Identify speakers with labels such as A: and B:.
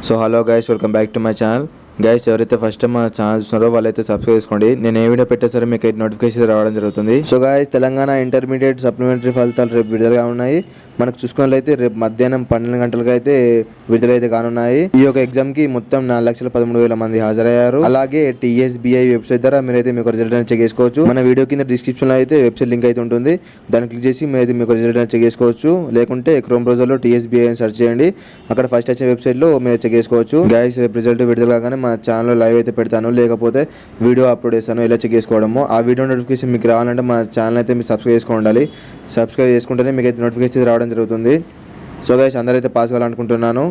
A: So hello guys, welcome back to my channel. Guys, ఎవరైతే first time మా channel చూస్తున్నారో వాళ్ళైతే సబ్స్క్రైబ్ చేసుకోండి. నేను ఏ వీడియో పెట్టా సరే మీకు అయితే నోటిఫికేషన్ రావడం జరుగుతుంది. So guys, Telangana intermediate supplementary ఫలితాలు రేపు విడుదలగా ఉన్నాయి. మనకు చూసుకున్నట్లయితే రేపు మధ్యాహ్నం 12 గంటలకు అయితే విడుదలైతే కానున్నాయి. ఈ యొక్క ఎగ్జామ్ కి మొత్తం 4,13,000 మంది హాజరయ్యారు. అలాగే TSBI వెబ్సైట్ ద్వారా మీరైతే మీకు రిజల్ట్ అని చెక్ చేసుకోవచ్చు. మన వీడియో కింద డిస్క్రిప్షన్ లో అయితే వెబ్సైట్ లింక్ అయితే ఉంటుంది. దాన్ని క్లిక్ చేసి మీరైతే మీకు రిజల్ట్ అని చెక్ చేసుకోవచ్చు. లేకుంటే క్రోమ్ బ్రౌజర్ లో TSBI అని సెర్చ్ చేయండి. అక్కడ ఫస్ట్ వచ్చే వెబ్సైట్ లో మీరు చెక్ చేసుకోవచ్చు. గైస్, రేపు రిజల్ట్ విడుదల కాగానే మా ఛానల్లో లైవ్ అయితే పెడతాను, లేకపోతే వీడియో అప్లోడ్ చేస్తాను. ఎలా చెక్ చేసుకోవడము, ఆ వీడియో నోటిఫికేషన్ మీకు రావాలంటే మా ఛానల్ అయితే మీరు సబ్స్క్రైబ్ చేసుకోండి. సబ్స్క్రైబ్ చేసుకుంటేనే మీకు అయితే నోటిఫికేషన్ రావడం జరుగుతుంది. సో గైస్, అందరైతే పాస్ కావాలనుకుంటున్నాను.